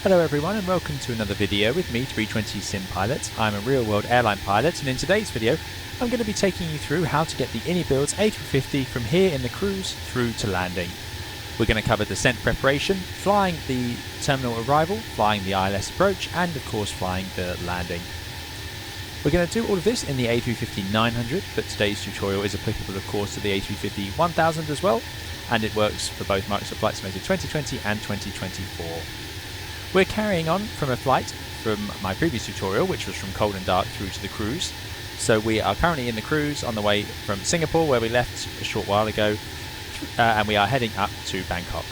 Hello everyone and welcome to another video with me, 320 Sim Pilot. I'm a real-world airline pilot, and in today's video I'm going to be taking you through how to get the IniBuilds A350 from here in the cruise through to landing. We're going to cover descent preparation, flying the terminal arrival, flying the ILS approach, and of course flying the landing. We're going to do all of this in the A350-900, but today's tutorial is applicable of course to the A350-1000 as well, and it works for both Microsoft Flight Simulator 2020 and 2024. We're carrying on from a flight from my previous tutorial, which was from cold and dark through to the cruise. So we are currently in the cruise on the way from Singapore, where we left a short while ago, and we are heading up to Bangkok.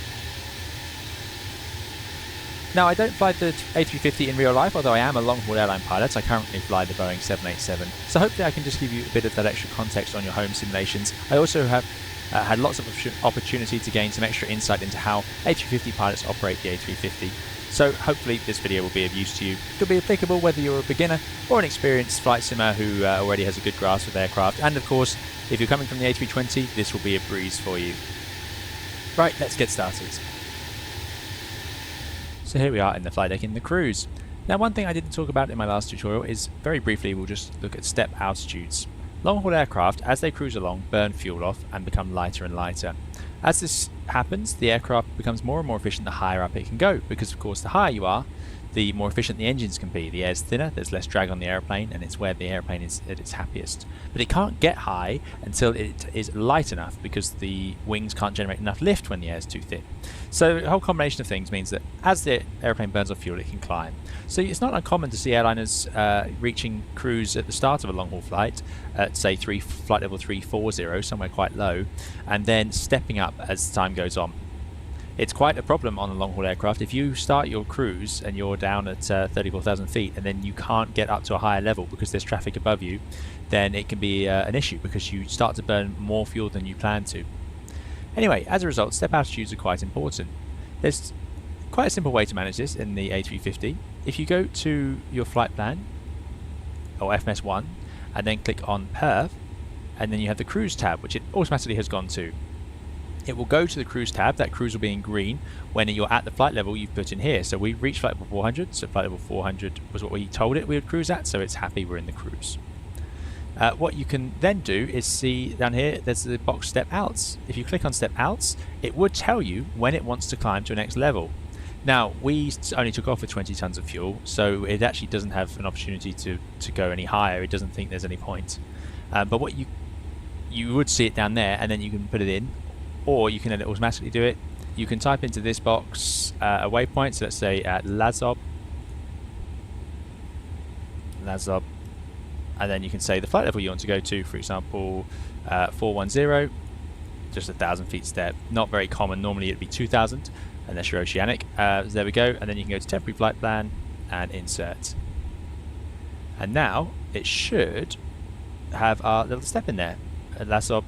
Now, I don't fly the A350 in real life, although I am a long-haul airline pilot. I currently fly the Boeing 787, so hopefully I can just give you a bit of that extra context on your home simulations. I also have had lots of opportunity to gain some extra insight into how A350 pilots operate the A350. So hopefully this video will be of use to you. It will be applicable whether you're a beginner or an experienced flight simmer who already has a good grasp of aircraft. And of course, if you're coming from the A320, this will be a breeze for you. Right, let's get started. So here we are in the flight deck in the cruise. Now, one thing I didn't talk about in my last tutorial is, very briefly, we'll just look at step altitudes. Long-haul aircraft, as they cruise along, burn fuel off and become lighter and lighter. As this happens, the aircraft becomes more and more efficient the higher up it can go, because of course the higher you are, the more efficient the engines can be. The air's thinner, there's less drag on the airplane, and it's where the airplane is at its happiest. But it can't get high until it is light enough, because the wings can't generate enough lift when the air's too thin. So a whole combination of things means that as the airplane burns off fuel, it can climb. So it's not uncommon to see airliners reaching cruise at the start of a long-haul flight at, say, flight level 340, somewhere quite low, and then stepping up as time goes on. It's quite a problem on a long-haul aircraft. If you start your cruise and you're down at 34,000 feet and then you can't get up to a higher level because there's traffic above you, then it can be an issue because you start to burn more fuel than you plan to. Anyway, as a result, step altitudes are quite important. There's quite a simple way to manage this in the A350. If you go to your flight plan, or FMS 1, and then click on Perf, and then you have the Cruise tab, which it automatically has gone to. It will go to the Cruise tab. That cruise will be in green when you're at the flight level you've put in here. So we reached flight level 400, so flight level 400 was what we told it we would cruise at, so it's happy we're in the cruise. What you can then do is see down here there's the box step outs. If you click on step outs, it would tell you when it wants to climb to a next level. Now, we only took off with 20 tons of fuel, so it actually doesn't have an opportunity to go any higher. It doesn't think there's any point. But what you would see it down there, and then you can put it in, or you can let it automatically do it. You can type into this box a waypoint, so let's say at Lazob, and then you can say the flight level you want to go to, for example 410, just 1,000 feet step. Not very common, normally it'd be 2,000 unless you're oceanic. There we go, and then you can go to temporary flight plan and insert. And now it should have our little step in there. At Lazob,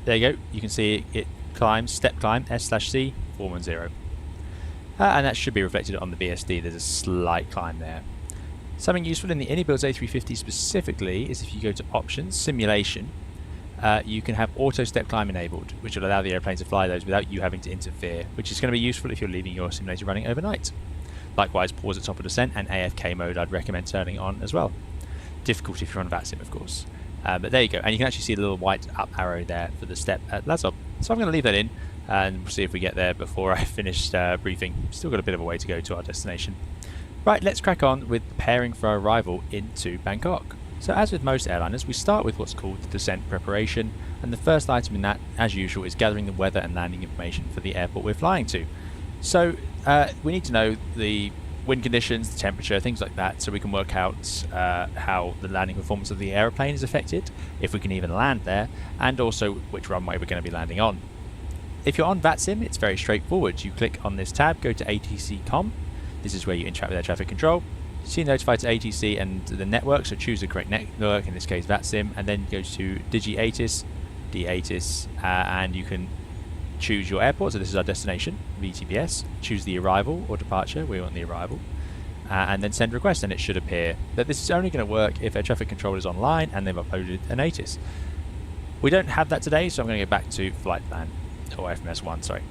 there you go, you can see it climbs, step climb, S/C 410. And that should be reflected on the BSD. There's a slight climb there. Something useful in the IniBuilds A350 specifically is if you go to Options, Simulation, you can have Auto Step Climb enabled, which will allow the airplane to fly those without you having to interfere, which is going to be useful if you're leaving your simulator running overnight. Likewise, Pause at top of descent and AFK mode I'd recommend turning on as well. Difficult if you're on VATSIM, of course. But there you go, and you can actually see the little white up arrow there for the step at Lazob. So I'm going to leave that in, and we'll see if we get there before I finish briefing. Still got a bit of a way to go to our destination. Right, let's crack on with preparing for our arrival into Bangkok. So as with most airliners, we start with what's called the descent preparation, and the first item in that, as usual, is gathering the weather and landing information for the airport we're flying to. So we need to know the wind conditions, the temperature, things like that, so we can work out how the landing performance of the aeroplane is affected, if we can even land there, and also which runway we're going to be landing on. If you're on VATSIM, it's very straightforward. You click on this tab, go to ATC COM. This is where you interact with air traffic control. See notify to ATC and the network, so choose the correct network, in this case VATSIM, and then go to DigiATIS, DATIS, and you can choose your airport. So this is our destination, VTBS. Choose the arrival or departure. We want the arrival, and then send request, and it should appear. But this is only going to work if air traffic control is online and they've uploaded an ATIS. We don't have that today, so I'm going to go back to flight plan, or FMS 1, sorry.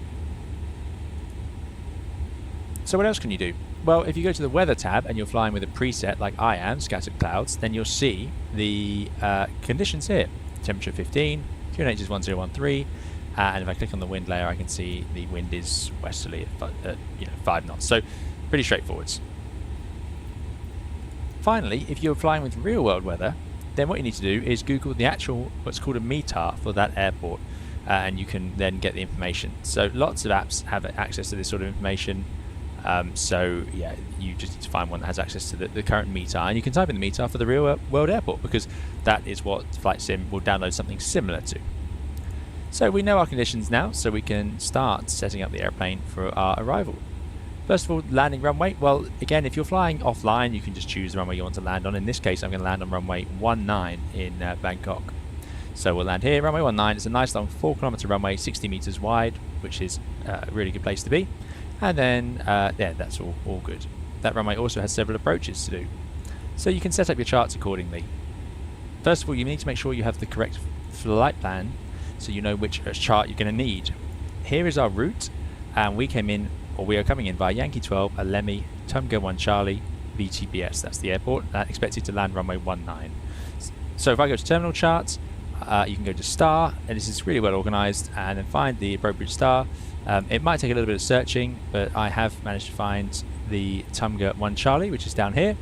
So what else can you do? Well, if you go to the weather tab and you're flying with a preset like I am, scattered clouds, then you'll see the conditions here. Temperature 15, QNH is 1013, and if I click on the wind layer, I can see the wind is westerly at 5 knots. So pretty straightforward. Finally, if you're flying with real world weather, then what you need to do is Google the actual what's called a METAR for that airport, and you can then get the information. So lots of apps have access to this sort of information. So yeah, you just need to find one that has access to the current METAR, and you can type in the METAR for the real world airport, because that is what Flight Sim will download something similar to. So we know our conditions now, so we can start setting up the airplane for our arrival. First of all, landing runway. Well, again, if you're flying offline, you can just choose the runway you want to land on. In this case, I'm going to land on runway 19 in Bangkok. So we'll land here, runway 19. It's a nice long 4-kilometer runway, 60 meters wide, which is a really good place to be. And then, yeah, that's all good. That runway also has several approaches to do. So you can set up your charts accordingly. First of all, you need to make sure you have the correct flight plan, so you know which chart you're going to need. Here is our route, and we are coming in via Yankee 12, Alemi, Tumga 1 Charlie, VTBS. That's the airport. Expected to land runway 19. So if I go to terminal charts, you can go to star, and this is really well organized, and then find the appropriate star. It might take a little bit of searching, but I have managed to find the Tumga 1 Charlie, which is down here,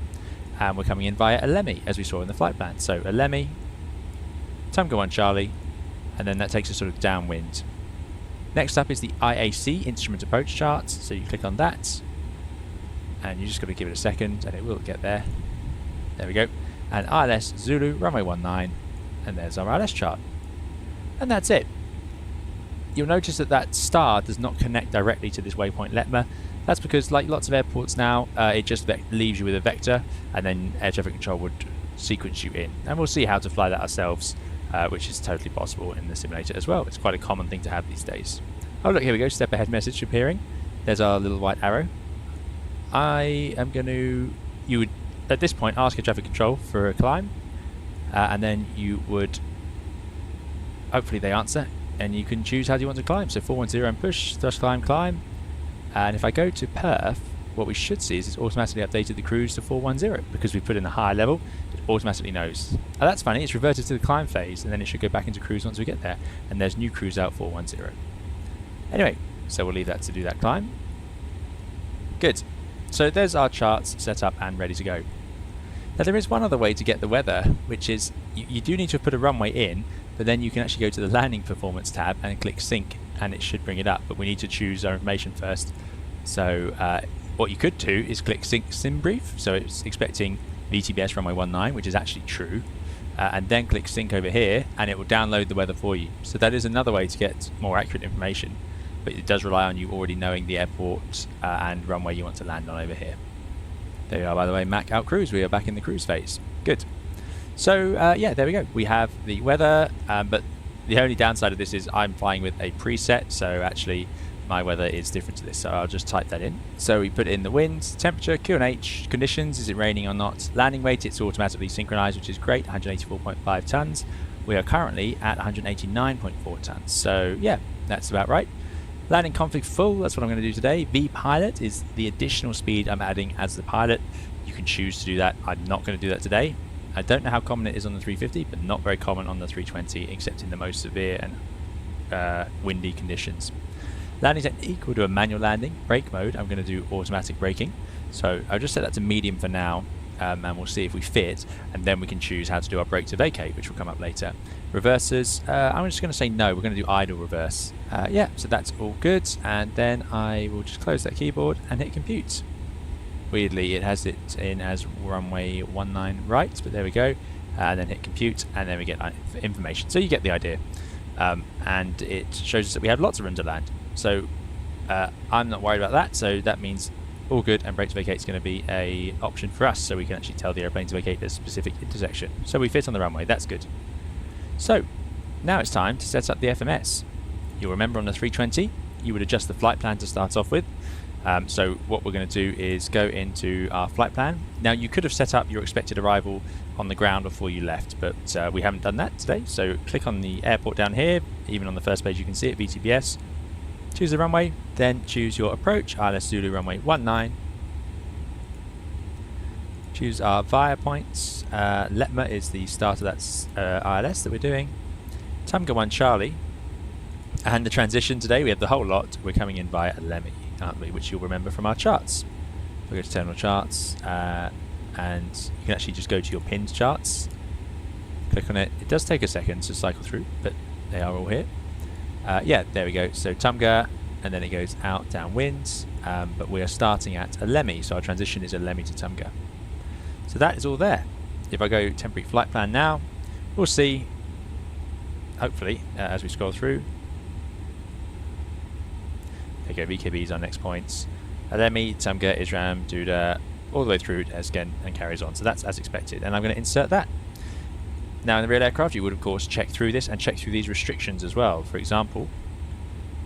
and we're coming in via Alemi, as we saw in the flight plan. So Alemi, Tumga 1 Charlie, and then that takes us sort of downwind. Next up is the IAC, Instrument Approach Charts. So you click on that, and you just got to give it a second, and it will get there. There we go. And ILS Zulu, runway 19, and there's our ILS chart. And that's it. You'll notice that star does not connect directly to this waypoint Letma. That's because, like lots of airports now, it just leaves you with a vector, and then air traffic control would sequence you in. And we'll see how to fly that ourselves, which is totally possible in the simulator as well. It's quite a common thing to have these days. Oh look, here we go, step ahead message appearing. There's our little white arrow. You would at this point ask air traffic control for a climb, and then you would, hopefully they answer, and you can choose how do you want to climb. So 410 and push, thrust climb. And if I go to perf, what we should see is it's automatically updated the cruise to 410 because we put in a higher level. It automatically knows. Oh, that's funny. It's reverted to the climb phase, and then it should go back into cruise once we get there. And there's new cruise out 410. Anyway, so we'll leave that to do that climb. Good. So there's our charts set up and ready to go. Now there is one other way to get the weather, which is you do need to put a runway in, but then you can actually go to the landing performance tab and click sync, and it should bring it up, but we need to choose our information first. So what you could do is click sync sim brief, so it's expecting VTBS runway 19, which is actually true, and then click sync over here, and it will download the weather for you. So that is another way to get more accurate information, but it does rely on you already knowing the airport and runway you want to land on over here. There we are, by the way, Mac out cruise. We are back in the cruise phase. Good. So yeah, there we go. We have the weather, but the only downside of this is I'm flying with a preset, so actually my weather is different to this, so I'll just type that in. So we put in the wind, temperature, QNH, conditions, is it raining or not, landing weight, it's automatically synchronized, which is great, 184.5 tons. We are currently at 189.4 tons, so yeah, that's about right. Landing config full, that's what I'm going to do today. VPilot is the additional speed I'm adding as the pilot. You can choose to do that. I'm not going to do that today. I don't know how common it is on the 350, but not very common on the 320, except in the most severe and windy conditions. Landing set equal to a manual landing. Brake mode, I'm going to do automatic braking. So I'll just set that to medium for now, and we'll see if we fit, and then we can choose how to do our brake to vacate, which will come up later. Reversers, I'm just going to say no, we're going to do idle reverse. Yeah, so that's all good, and then I will just close that keyboard and hit compute. Weirdly, it has it in as runway 19 right, but there we go. And then hit compute, and then we get information. So you get the idea. And it shows us that we have lots of room to land. So I'm not worried about that, so that means all good, and brake to vacate is going to be a option for us, so we can actually tell the airplane to vacate a specific intersection. So we fit on the runway, that's good. So now it's time to set up the FMS. You'll remember on the 320 you would adjust the flight plan to start off with. So what we're going to do is go into our flight plan. Now you could have set up your expected arrival on the ground before you left, but we haven't done that today. So click on the airport down here, even on the first page you can see it, VTBS. Choose the runway, then choose your approach, ILS Zulu runway 19, Choose our via points. Letma is the start of that ILS that we're doing. Tumga 1 Charlie. And the transition today, we have the whole lot. We're coming in via Lemmy, aren't we? Which you'll remember from our charts. We go to terminal charts, and you can actually just go to your pinned charts. Click on it. It does take a second to cycle through, but they are all here. Yeah, there we go. So Tumga, and then it goes out downwind, but we are starting at a Lemmy, so our transition is a Lemmy to Tumga. So that is all there. If I go temporary flight plan now, we'll see, hopefully, as we scroll through. There you go, VKB's our next points. Lemmy, Tumga, Isram, Duda, all the way through again and carries on. So that's as expected, and I'm going to insert that. Now in the real aircraft, you would of course check through this and check through these restrictions as well. For example,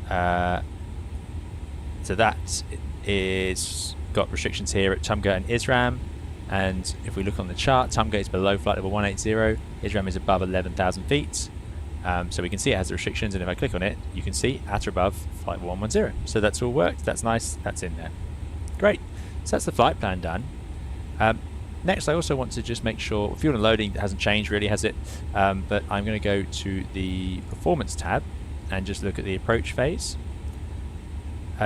so that is got restrictions here at Tumga and Isram, and if we look on the chart, Tumga is below flight level 180, Isram is above 11,000 feet. So we can see it has the restrictions, and if I click on it, you can see at or above flight level 110. So that's all worked. That's nice. That's in there. Great. So that's the flight plan done. Next, I also want to just make sure fuel and loading hasn't changed really, has it? But I'm going to go to the performance tab and just look at the approach phase.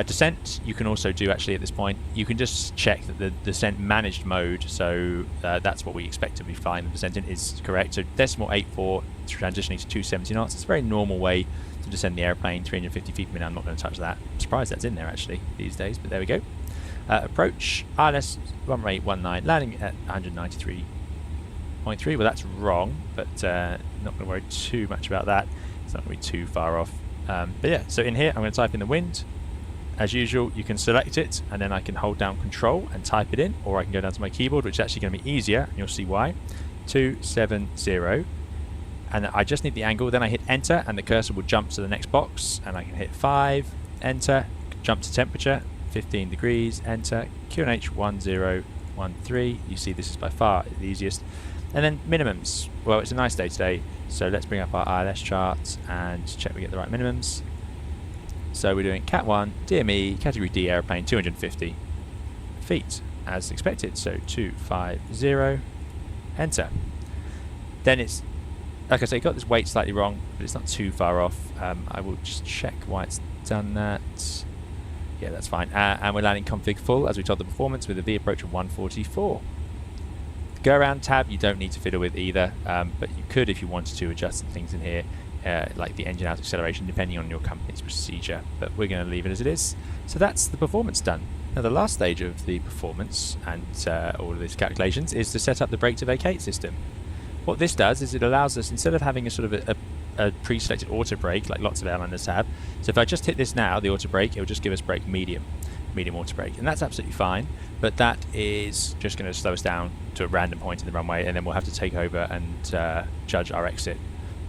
Descent, you can also do actually at this point. You can just check that the descent managed mode, so that's what we expect to be fine. The descent in is correct. So decimal 84 transitioning to 270 knots. It's a very normal way to descend the airplane, 350 feet. I mean, I'm not going to touch that. I'm surprised that's in there actually these days, but there we go. Approach, ILS run rate 19, landing at 193.3. Well, that's wrong, but not going to worry too much about that. It's not going to be too far off. But yeah, so in here, I'm going to type in the wind. As usual, you can select it, and then I can hold down Control and type it in, or I can go down to my keyboard, which is actually going to be easier, and you'll see why. 270, and I just need the angle. Then I hit Enter, and the cursor will jump to the next box, and I can hit 5, Enter, jump to temperature, 15 degrees, Enter, QNH 1013. You see this is by far the easiest. And then minimums. Well, it's a nice day today, so let's bring up our ILS chart and check we get the right minimums. So we're doing Cat 1, DME, Category D airplane, 250 feet, as expected. So 250, Enter. Then it's, like I say, got this weight slightly wrong, but it's not too far off. I will just check why it's done that. Yeah, that's fine. And we're landing config full, as we told the performance, with a V approach of 144. The go around tab, you don't need to fiddle with either, but you could if you wanted to adjust some things in here. Like the engine out acceleration, depending on your company's procedure, but we're going to leave it as it is. So that's the performance done. Now the last stage of the performance and all of these calculations is to set up the brake to vacate system. What this does is it allows us, instead of having a sort of a pre-selected auto brake like lots of airliners have, so if I just hit this now, the auto brake, it will just give us brake medium auto brake, and that's absolutely fine, but that is just going to slow us down to a random point in the runway, and then we'll have to take over and judge our exit.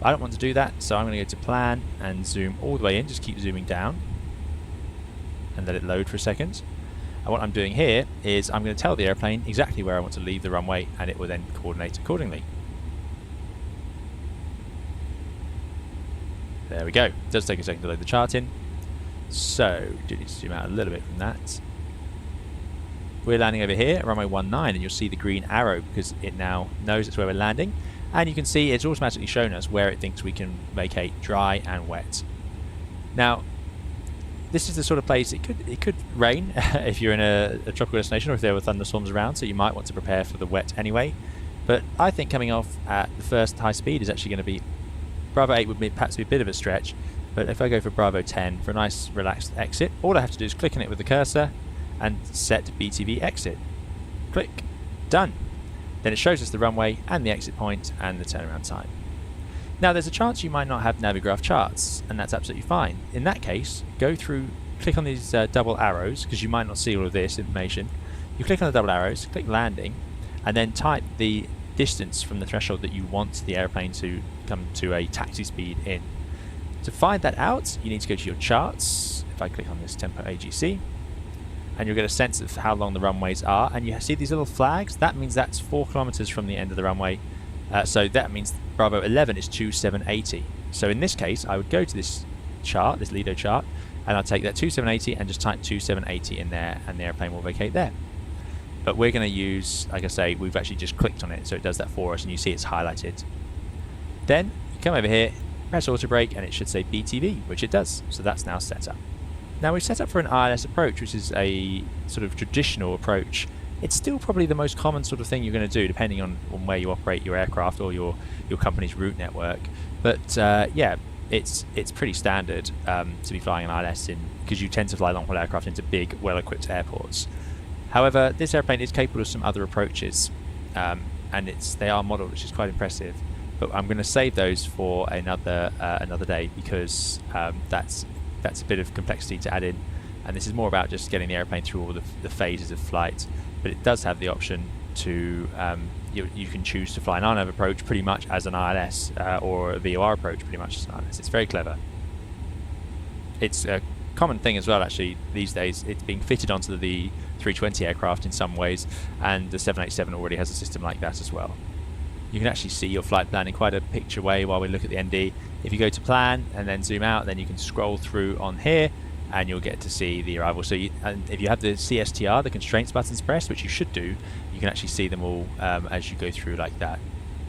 I don't want to do that, so I'm going to go to plan and zoom all the way in, just keep zooming down and let it load for a second. And what I'm doing here is I'm going to tell the airplane exactly where I want to leave the runway, and it will then coordinate accordingly. There we go. It does take a second to load the chart in, so do need to zoom out a little bit from that. We're landing over here at runway 19, and you'll see the green arrow because it now knows it's where we're landing. And you can see it's automatically shown us where it thinks we can vacate dry and wet. Now, this is the sort of place it could rain if you're in a tropical destination, or if there were thunderstorms around, so you might want to prepare for the wet anyway. But I think coming off at the first high speed is actually going to be, Bravo 8 would perhaps be a bit of a stretch, but if I go for Bravo 10 for a nice relaxed exit, all I have to do is click on it with the cursor and set BTV exit. Click. Done. Then it shows us the runway and the exit point and the turnaround time. Now there's a chance you might not have Navigraph charts, and that's absolutely fine. In that case, go through, click on these double arrows, because you might not see all of this information. You click on the double arrows, click landing, and then type the distance from the threshold that you want the airplane to come to a taxi speed in. To find that out, you need to go to your charts. If I click on this Tempo AGC, and you'll get a sense of how long the runways are, and you see these little flags, that means that's 4 kilometers from the end of the runway, so that means Bravo 11 is 2780. So in this case, I would go to this chart, this Lido chart, and I'll take that 2780 and just type 2780 in there, and the airplane will vacate there. But we're going to use, like I say, we've actually just clicked on it, so it does that for us, and you see it's highlighted. Then you come over here, press auto brake, and it should say BTV, which it does. So that's now set up. Now we've set up for an ILS approach, which is a sort of traditional approach. It's still probably the most common sort of thing you're going to do, depending on where you operate your aircraft or your company's route network. But yeah, it's pretty standard to be flying an ILS in, because you tend to fly long-haul aircraft into big, well-equipped airports. However, this airplane is capable of some other approaches, and they are modelled, which is quite impressive. But I'm going to save those for another day, because that's a bit of complexity to add in, and this is more about just getting the airplane through all the phases of flight. But it does have the option to you can choose to fly an RNAV approach pretty much as an ILS, or a VOR approach pretty much as an ILS. It's very clever. It's a common thing as well, actually, these days. It's being fitted onto the 320 aircraft in some ways, and the 787 already has a system like that as well. You can actually see your flight plan in quite a picture way while we look at the ND. If you go to plan and then zoom out, then you can scroll through on here and you'll get to see the arrival. So and if you have the CSTR, the constraints buttons pressed, which you should do, you can actually see them all as you go through like that.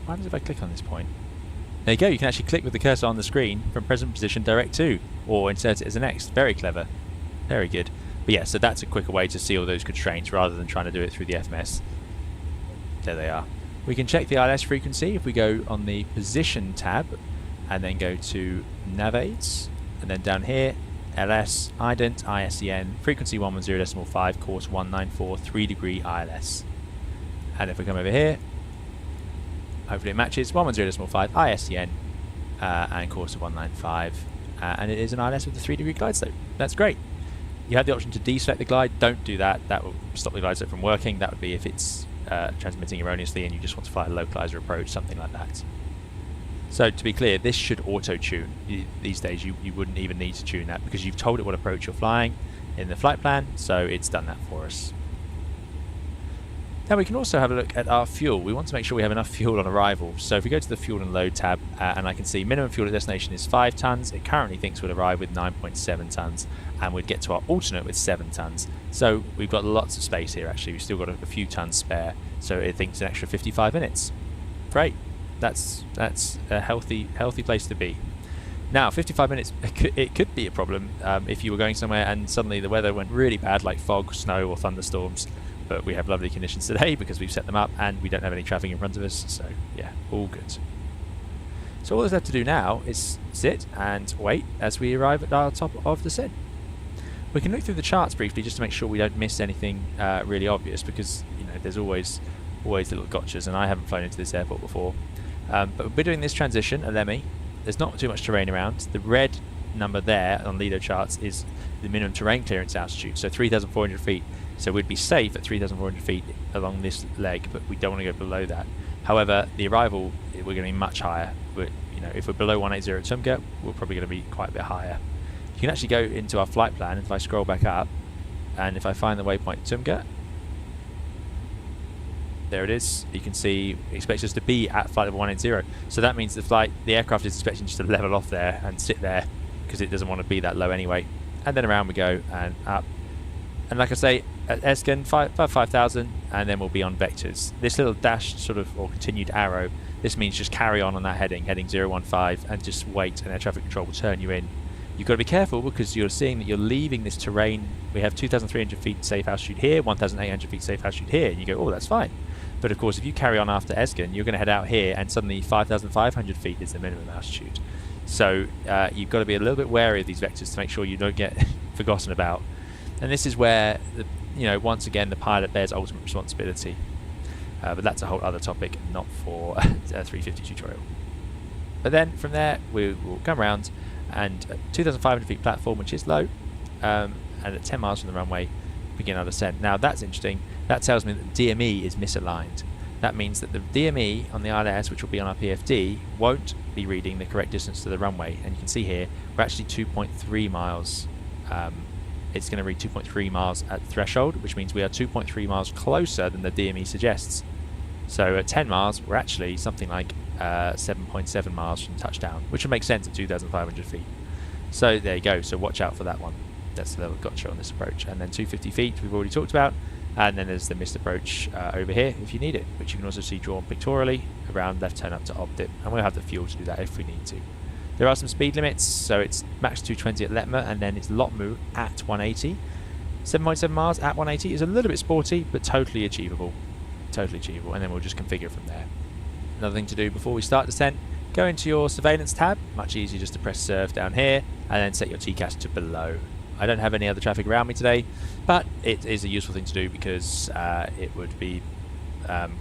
What happens if I click on this point? There you go, you can actually click with the cursor on the screen from present position direct to, or insert it as an X. Very clever. Very good. But yeah, so that's a quicker way to see all those constraints rather than trying to do it through the FMS. There they are. We can check the ILS frequency if we go on the position tab and then go to navigate, and then down here LS, ident, ISEN, frequency 110.5, course 194, 3 degree ILS. And if we come over here, hopefully it matches 110.5 ISEN and course of 195, and it is an ILS with a 3 degree glide slope. That's great. You have the option to deselect the glide. Don't do that. That will stop the glide slope from working. That would be if it's transmitting erroneously and you just want to fly a localizer approach, something like that. So to be clear, this should auto-tune. These days you wouldn't even need to tune that, because you've told it what approach you're flying in the flight plan, so it's done that for us. Now we can also have a look at our fuel. We want to make sure we have enough fuel on arrival. So if we go to the fuel and load tab, and I can see minimum fuel at destination is 5 tons. It currently thinks we'll arrive with 9.7 tons, and we'd get to our alternate with 7 tons. So we've got lots of space here actually. We've still got a few tons spare, so it thinks an extra 55 minutes. Great. That's a healthy place to be. Now 55 minutes, it could be a problem if you were going somewhere and suddenly the weather went really bad, like fog, snow or thunderstorms. But we have lovely conditions today because we've set them up and we don't have any traffic in front of us, so yeah, all good. So all there's left to do now is sit and wait as we arrive at our top of the SIN. We can look through the charts briefly just to make sure we don't miss anything really obvious, because there's always little gotchas, and I haven't flown into this airport before. But we're doing this transition at Lemmy. There's not too much terrain around. The red number there on Lido charts is the minimum terrain clearance altitude, so 3,400 feet. So we'd be safe at 3,400 feet along this leg, but we don't want to go below that. However, the arrival, we're going to be much higher. But if we're below 180 at Tumga, we're probably going to be quite a bit higher. You can actually go into our flight plan, and if I scroll back up, and if I find the waypoint Tumga, there it is. You can see it expects us to be at flight level 180. So that means the aircraft is expecting just to level off there and sit there, because it doesn't want to be that low anyway. And then around we go and up. And like I say, at Esken, above 5,000, and then we'll be on vectors. This little dashed sort of, or continued arrow, this means just carry on that heading 015, and just wait, and air traffic control will turn you in. You've got to be careful, because you're seeing that you're leaving this terrain. We have 2,300 feet safe altitude here, 1,800 feet safe altitude here, and you go, oh, that's fine. But of course, if you carry on after Esken, you're going to head out here, and suddenly 5,500 feet is the minimum altitude. So you've got to be a little bit wary of these vectors to make sure you don't get forgotten about. And this is where, once again, the pilot bears ultimate responsibility. But that's a whole other topic, not for a 350 tutorial. But then from there, we will come around, and at 2,500 feet platform, which is low, and at 10 miles from the runway, begin our descent. Now that's interesting. That tells me that the DME is misaligned. That means that the DME on the ILS, which will be on our PFD, won't be reading the correct distance to the runway. And you can see here, we're actually 2.3 miles. It's going to read 2.3 miles at threshold, which means we are 2.3 miles closer than the DME suggests. So at 10 miles, we're actually something like 7.7 miles from touchdown, which would make sense at 2,500 feet. So there you go. So watch out for that one. That's the little gotcha on this approach. And then 250 feet, we've already talked about. And then there's the missed approach over here if you need it, which you can also see drawn pictorially around left turn up to opt-it, and we'll have the fuel to do that if we need to. There are some speed limits, so it's max 220 at Letmer, and then it's Lotmu at 180. 7.7 miles at 180 is a little bit sporty, but totally achievable. Totally achievable, and then we'll just configure from there. Another thing to do before we start descent, go into your surveillance tab. Much easier just to press serve down here, and then set your TCAS to below. I don't have any other traffic around me today, but it is a useful thing to do because it would be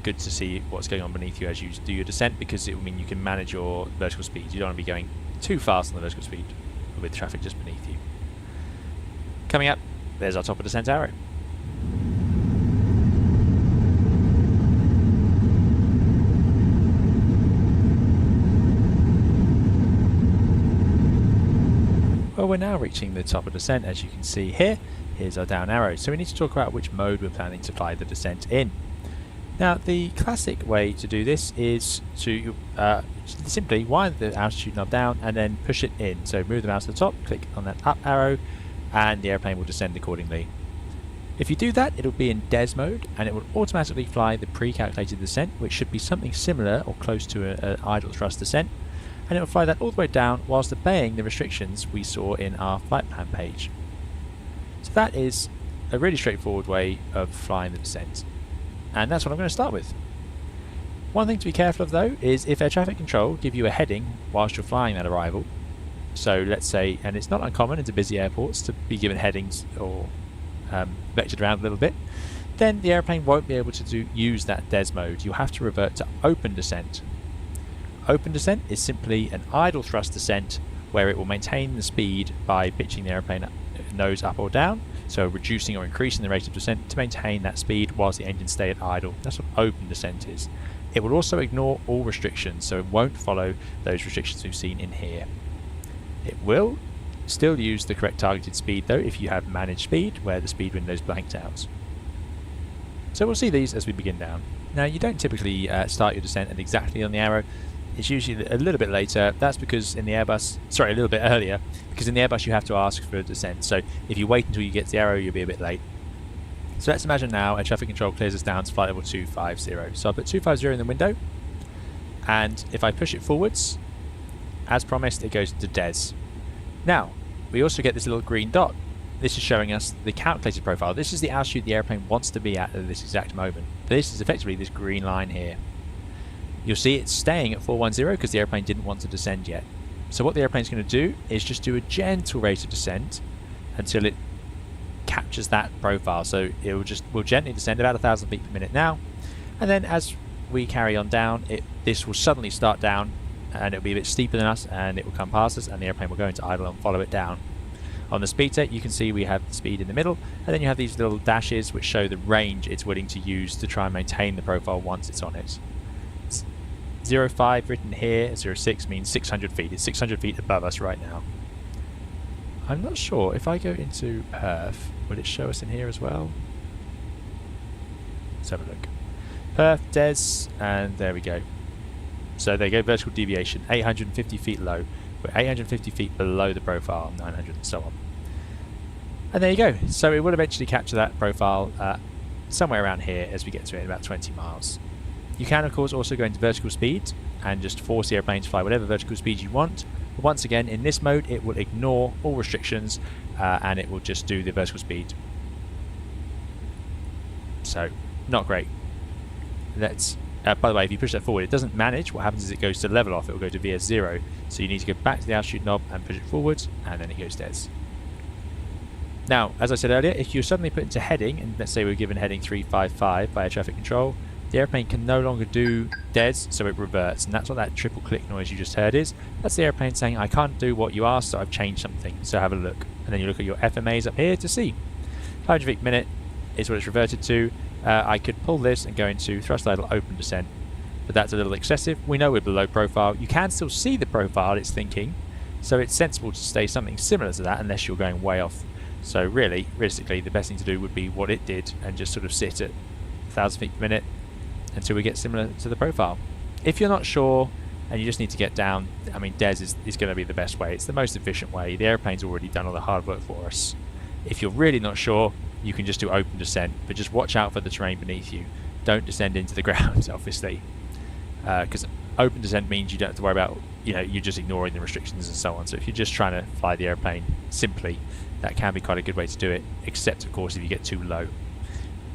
good to see what's going on beneath you as you do your descent, because it will mean you can manage your vertical speed. You don't want to be going too fast on the vertical speed with traffic just beneath you. Coming up, there's our top of descent arrow. Well, we're now reaching the top of descent, as you can see here. Here's our down arrow. So we need to talk about which mode we're planning to fly the descent in. Now, the classic way to do this is to simply wind the altitude knob down and then push it in. So move the mouse to the top, click on that up arrow, and the airplane will descend accordingly. If you do that, it'll be in DES mode, and it will automatically fly the pre-calculated descent, which should be something similar or close to an idle thrust descent, and it will fly that all the way down whilst obeying the restrictions we saw in our flight plan page. So that is a really straightforward way of flying the descent, and that's what I'm going to start with. One thing to be careful of though is if air traffic control give you a heading whilst you're flying that arrival, so let's say, and it's not uncommon into busy airports to be given headings or vectored around a little bit, then the airplane won't be able to use that DES mode. You'll have to revert to open descent. Open descent is simply an idle thrust descent where it will maintain the speed by pitching the airplane nose up or down, so reducing or increasing the rate of descent to maintain that speed whilst the engines stay at idle. That's what open descent is. It will also ignore all restrictions, so it won't follow those restrictions we've seen in here. It will still use the correct targeted speed though if you have managed speed where the speed window is blanked out. So we'll see these as we begin down. Now, you don't typically start your descent at exactly on the arrow. It's usually a little bit later. That's because in the Airbus, sorry, a little bit earlier, because in the Airbus you have to ask for a descent. So if you wait until you get to the arrow, you'll be a bit late. So let's imagine now air traffic control clears us down to flight level 250. So I'll put 250 in the window, and if I push it forwards, as promised, it goes to DES. Now, we also get this little green dot. This is showing us the calculated profile. This is the altitude the airplane wants to be at this exact moment. This is effectively this green line here. You'll see it's staying at 410 because the airplane didn't want to descend yet. So what the airplane's going to do is just do a gentle rate of descent until it captures that profile. So it will gently descend about 1,000 feet per minute now, and then as we carry on down, this will suddenly start down, and it'll be a bit steeper than us, and it will come past us, and the airplane will go into idle and follow it down. On the speed set, you can see we have the speed in the middle, and then you have these little dashes which show the range it's willing to use to try and maintain the profile once it's on it. 05 written here, 06 means 600 feet. It's 600 feet above us right now. I'm not sure if I go into perf, will it show us in here as well? Let's have a look. Perf, DES, and there we go. So there you go, vertical deviation, 850 feet low. We're 850 feet below the profile, 900 and so on. And there you go. So it will eventually capture that profile somewhere around here as we get to it, about 20 miles. You can, of course, also go into vertical speed and just force the airplane to fly whatever vertical speed you want. But once again, in this mode, it will ignore all restrictions and it will just do the vertical speed. So, not great. Let's. By the way, if you push that forward, it doesn't manage. What happens is it goes to level off. It will go to VS0. So you need to go back to the altitude knob and push it forwards, and then it goes DES. Now, as I said earlier, if you're suddenly put into heading, and let's say we're given heading 355 by air traffic control, the airplane can no longer do DES, so it reverts, and that's what that triple click noise you just heard is. That's the airplane saying, I can't do what you asked, so I've changed something, so have a look. And then you look at your FMAs up here to see. 500 feet per minute is what it's reverted to. I could pull this and go into thrust idle open descent, but that's a little excessive. We know we're below profile. You can still see the profile it's thinking, so it's sensible to stay something similar to that unless you're going way off. So really, realistically, the best thing to do would be what it did and just sort of sit at 1,000 feet per minute until we get similar to the profile. If you're not sure and you just need to get down, I mean, DES is going to be the best way. It's the most efficient way. The airplane's already done all the hard work for us. If you're really not sure, you can just do open descent, but just watch out for the terrain beneath you. Don't descend into the ground, obviously, because open descent means you don't have to worry about, you're just ignoring the restrictions and so on. So if you're just trying to fly the airplane simply, that can be quite a good way to do it, except of course if you get too low.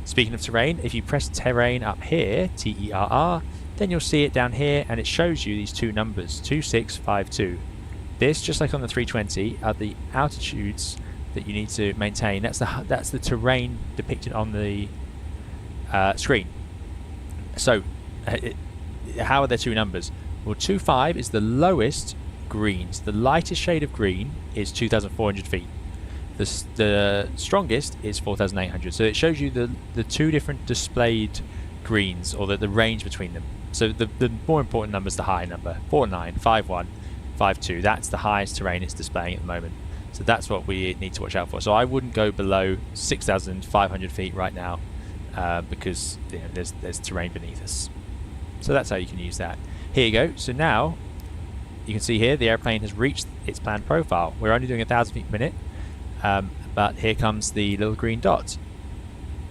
Speaking of terrain, if you press terrain up here, TERR, then you'll see it down here, and it shows you these two numbers, 2652. This, just like on the 320, are the altitudes that you need to maintain. That's the terrain depicted on the screen. So how are there two numbers? Well, 25 is the lowest greens. The lightest shade of green is 2,400 feet. The strongest is 4,800. So it shows you the two different displayed greens, or the range between them. So the more important number is the high number, 49, 51, 52. That's the highest terrain it's displaying at the moment. So that's what we need to watch out for. So I wouldn't go below 6,500 feet right now, because there's terrain beneath us. So that's how you can use that. Here you go. So now you can see here the airplane has reached its planned profile. We're only doing 1,000 feet per minute, but here comes the little green dot.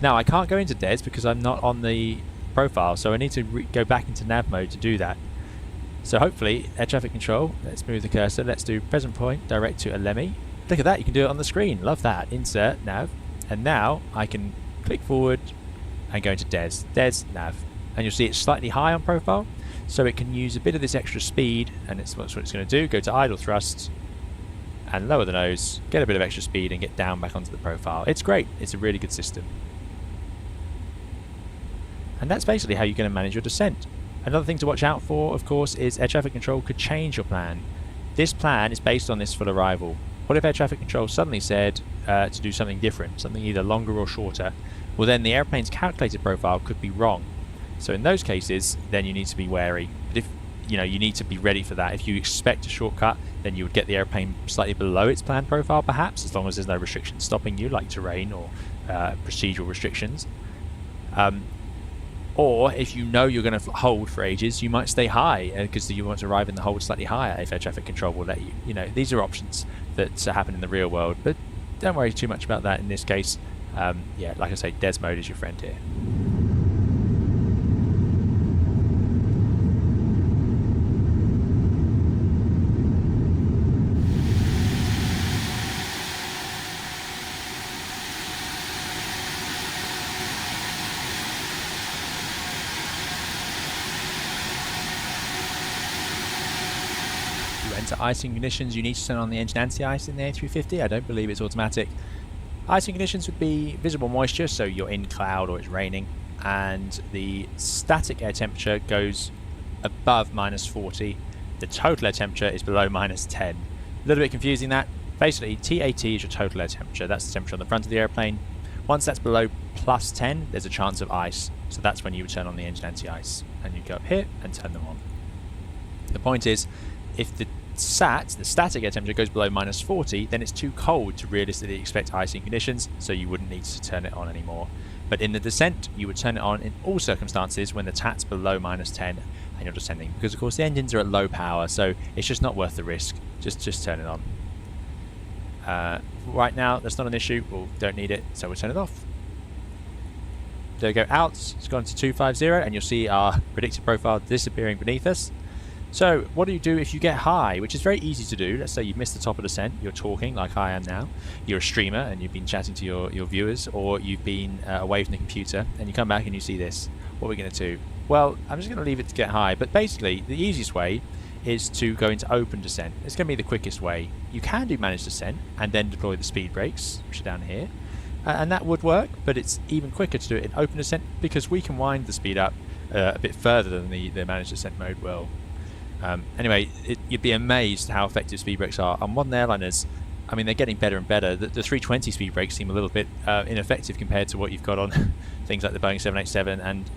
Now I can't go into DES because I'm not on the profile, so I need to go back into nav mode to do that. So hopefully air traffic control, let's move the cursor, let's do present point direct to LME. Look at that, you can do it on the screen. Love that. Insert nav, and now I can click forward and go into DES nav, and you'll see it's slightly high on profile, so it can use a bit of this extra speed, and that's what it's going to do. Go to idle thrust and lower the nose, get a bit of extra speed, and get down back onto the profile. It's great. It's a really good system. And that's basically how you're going to manage your descent. Another thing to watch out for, of course, is air traffic control could change your plan. This plan is based on this full arrival. What if air traffic control suddenly said to do something different, something either longer or shorter? Well, then the airplane's calculated profile could be wrong. So in those cases, then you need to be wary. But if you need to be ready for that. If you expect a shortcut, then you would get the airplane slightly below its planned profile, perhaps, as long as there's no restrictions stopping you, like terrain or procedural restrictions. Or if you know you're going to hold for ages, you might stay high because you want to arrive in the hold slightly higher if air traffic control will let you. These are options that happen in the real world, but don't worry too much about that in this case. Yeah, like I say, DES mode is your friend here. To icing conditions, you need to turn on the engine anti-ice in the A350. I don't believe it's automatic. Icing conditions would be visible moisture, so you're in cloud or it's raining, and the static air temperature goes above -40. The total air temperature is below -10. A little bit confusing that. Basically, TAT is your total air temperature. That's the temperature on the front of the airplane. Once that's below +10, there's a chance of ice. So that's when you would turn on the engine anti-ice, and you'd go up here and turn them on. The point is, if the static air temperature goes below -40, then it's too cold to realistically expect icing conditions, so you wouldn't need to turn it on anymore. But in the descent, you would turn it on in all circumstances when the TAT's below -10 and you're descending, because of course the engines are at low power, so it's just not worth the risk. Just turn it on. Right now, that's not an issue. We don't need it, so we'll turn it off. There we go, out. It's gone to 250, and you'll see our predicted profile disappearing beneath us. So what do you do if you get high, which is very easy to do? Let's say you've missed the top of the descent, you're talking like I am now, you're a streamer and you've been chatting to your viewers, or you've been away from the computer and you come back and you see this. What are we going to do? Well, I'm just going to leave it to get high, but basically the easiest way is to go into open descent. It's going to be the quickest way. You can do managed descent and then deploy the speed brakes, which are down here, and that would work, but it's even quicker to do it in open descent because we can wind the speed up a bit further than the managed descent mode will. Anyway, you'd be amazed how effective speed brakes are. On modern airliners, I mean, they're getting better and better. The 320 speed brakes seem a little bit ineffective compared to what you've got on things like the Boeing 787, and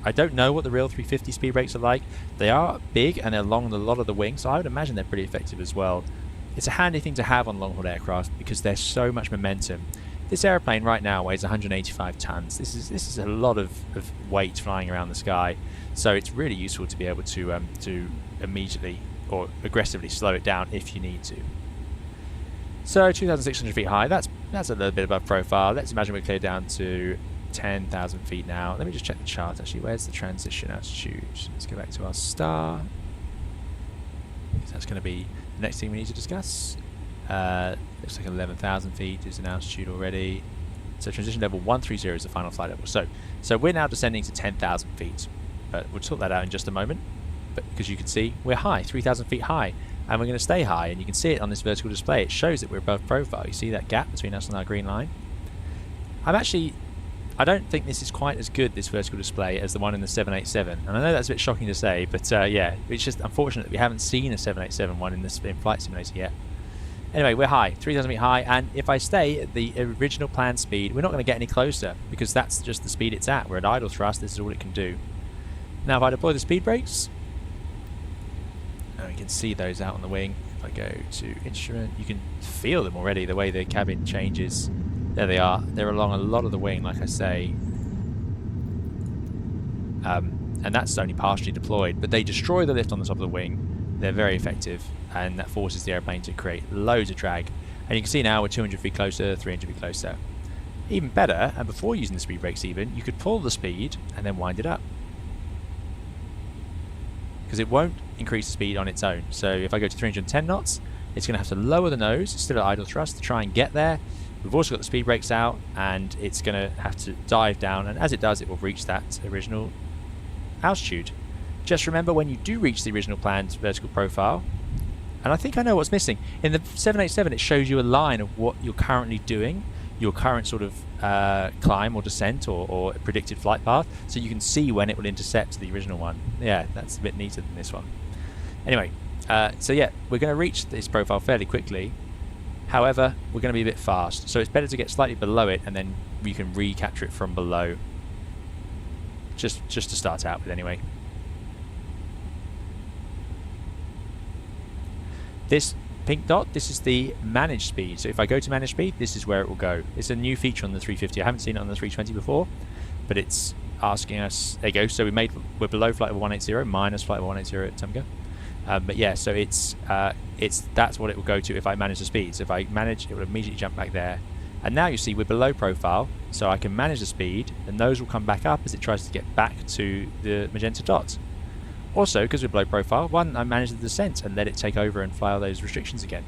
I don't know what the real 350 speed brakes are like. They are big and they're along a lot of the wing, so I would imagine they're pretty effective as well. It's a handy thing to have on long-haul aircraft because there's so much momentum. This airplane right now weighs 185 tons. This is a lot of weight flying around the sky, so it's really useful to be able to immediately or aggressively slow it down if you need to. So 2,600 feet high, that's That's a little bit above profile. Let's imagine we're cleared down to 10,000 feet now. Let me just check the chart actually. Where's the transition altitude? Let's go back to our star. That's going to be the next thing we need to discuss. Looks like 11,000 feet is an altitude already. So transition level 130 is the final flight level. So we're now descending to 10,000 feet. But we'll sort that out in just a moment. But because you can see we're high, 3,000 feet high, and we're going to stay high. And you can see it on this vertical display. It shows that we're above profile. You see that gap between us and our green line? I don't think this is quite as good, this vertical display, as the one in the 787. And I know that's a bit shocking to say, but yeah, it's just unfortunate that we haven't seen a 787 one in Flight Simulator yet. Anyway, we're high, 3,000 feet high, and if I stay at the original planned speed, we're not going to get any closer, because that's just the speed it's at. We're at idle thrust, this is all it can do. Now if I deploy the speed brakes, and we can see those out on the wing. If I go to instrument, you can feel them already, the way the cabin changes. There they are. They're along a lot of the wing, like I say. And that's only partially deployed, but they destroy the lift on the top of the wing. They're very effective, and that forces the airplane to create loads of drag. And you can see now we're 200 feet closer, 300 feet closer. Even better, and before using the speed brakes even, you could pull the speed and then wind it up. Because it won't increase the speed on its own. So if I go to 310 knots, it's going to have to lower the nose, still at idle thrust, to try and get there. We've also got the speed brakes out, and it's going to have to dive down, and as it does, it will reach that original altitude. Just remember, when you do reach the original planned vertical profile, and I think I know what's missing. In the 787, it shows you a line of what you're currently doing, your current sort of climb or descent or predicted flight path, so you can see when it will intercept the original one. Yeah, that's a bit neater than this one. Anyway, so yeah, we're going to reach this profile fairly quickly. However, we're going to be a bit fast, so it's better to get slightly below it, and then we can recapture it from below. Just to start out with, anyway. This pink dot, this is the managed speed. So if I go to managed speed, this is where it will go. It's a new feature on the 350. I haven't seen it on the 320 before, but it's asking us. There you go. So we're below flight level 180, minus flight level 180 at Tumga. But yeah, so that's what it will go to if I manage the speed. So if I manage, it will immediately jump back there. And now you see we're below profile, so I can manage the speed, and those will come back up as it tries to get back to the magenta dots. Also, because we're below profile, I manage the descent and let it take over and fly all those restrictions again.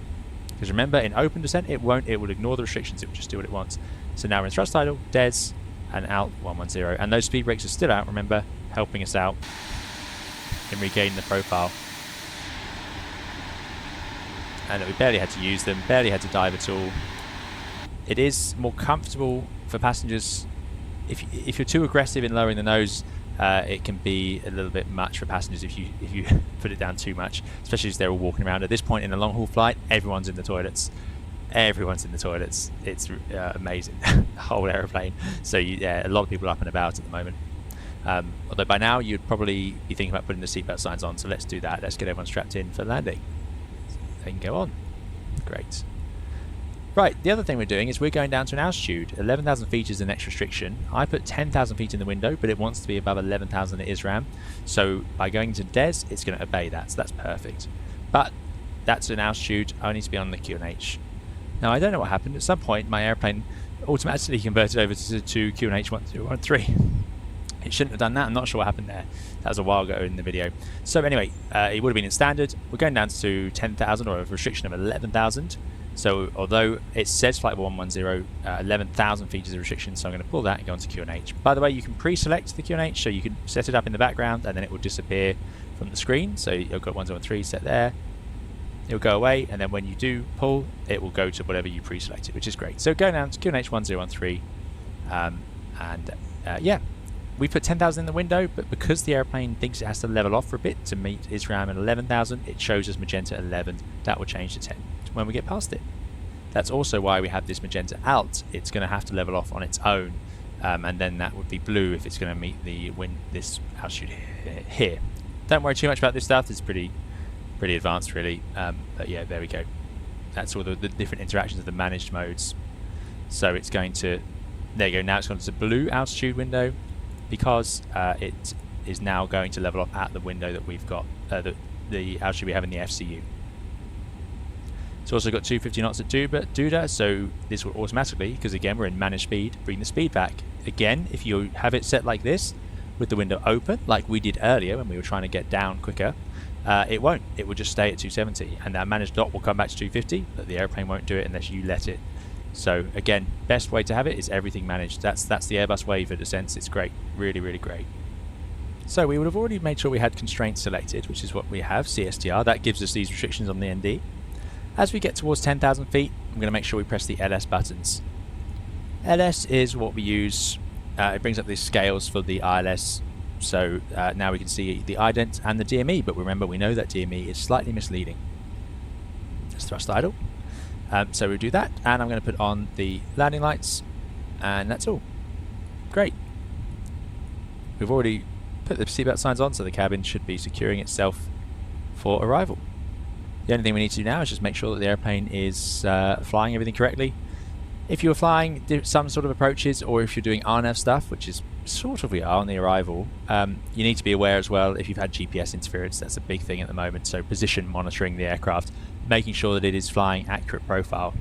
Because remember, in open descent, it will ignore the restrictions, it will just do what it wants. So now we're in thrust idle, DES, and out 110. And those speed brakes are still out, remember, helping us out in regaining the profile. And we barely had to use them, barely had to dive at all. It is more comfortable for passengers. If you're too aggressive in lowering the nose, it can be a little bit much for passengers if you put it down too much, especially as they're all walking around. At this point in a long haul flight, everyone's in the toilets. Everyone's in the toilets. It's amazing, the whole aeroplane. So yeah, a lot of people up and about at the moment. Although by now you'd probably be thinking about putting the seatbelt signs on. So let's do that. Let's get everyone strapped in for landing. They can go on. Great. Right, the other thing we're doing is we're going down to an altitude. 11,000 feet is the next restriction. I put 10,000 feet in the window, but it wants to be above 11,000 at ISRAM. So by going to DES, it's going to obey that, so that's perfect. But that's an altitude only to be on the QNH. Now, I don't know what happened. At some point, my airplane automatically converted over to QNH 1213. It shouldn't have done that. I'm not sure what happened there. That was a while ago in the video. So anyway, it would have been in standard. We're going down to 10,000, or a restriction of 11,000. So although it says flight level 110, 11,000 feet is a restriction, so I'm going to pull that and go onto QNH. By the way, you can pre-select the QNH, so you can set it up in the background and then it will disappear from the screen. So you've got 1013 set there. It'll go away, and then when you do pull, it will go to whatever you pre-selected, which is great. So going down to QNH 1013, yeah, we put 10,000 in the window, but because the airplane thinks it has to level off for a bit to meet ISRAM at 11,000, it shows us magenta 11. That will change to 10 when we get past it. That's also why we have this magenta alt. It's going to have to level off on its own, and then that would be blue if it's going to meet this altitude here. Don't worry too much about this stuff. It's pretty advanced, really. But yeah, there we go. That's all the different interactions of the managed modes. So it's going to, there you go. Now it's gone to the blue altitude window, because it is now going to level off at the window that we've got, the altitude we have in the FCU. It's also got 250 knots at Duda, so this will automatically, because again we're in managed speed, bring the speed back. Again, if you have it set like this, with the window open, like we did earlier when we were trying to get down quicker, it won't. It will just stay at 270, and that managed dot will come back to 250, but the airplane won't do it unless you let it. So again, best way to have it is everything managed. That's the Airbus way for descents. It's great, really, really great. So we would have already made sure we had constraints selected, which is what we have, CSTR. That gives us these restrictions on the ND. As we get towards 10,000 feet, I'm going to make sure we press the LS buttons. LS is what we use. It brings up these scales for the ILS. So now we can see the ident and the DME, but remember we know that DME is slightly misleading. Let's thrust idle. So we'll do that, and I'm going to put on the landing lights, and that's all. Great. We've already put the seatbelt signs on, so the cabin should be securing itself for arrival. The only thing we need to do now is just make sure that the airplane is flying everything correctly. If you're flying some sort of approaches, or if you're doing RNAV stuff, which is sort of we are on the arrival, you need to be aware as well if you've had GPS interference. That's a big thing at the moment. So position monitoring the aircraft, making sure that it is flying accurate profile.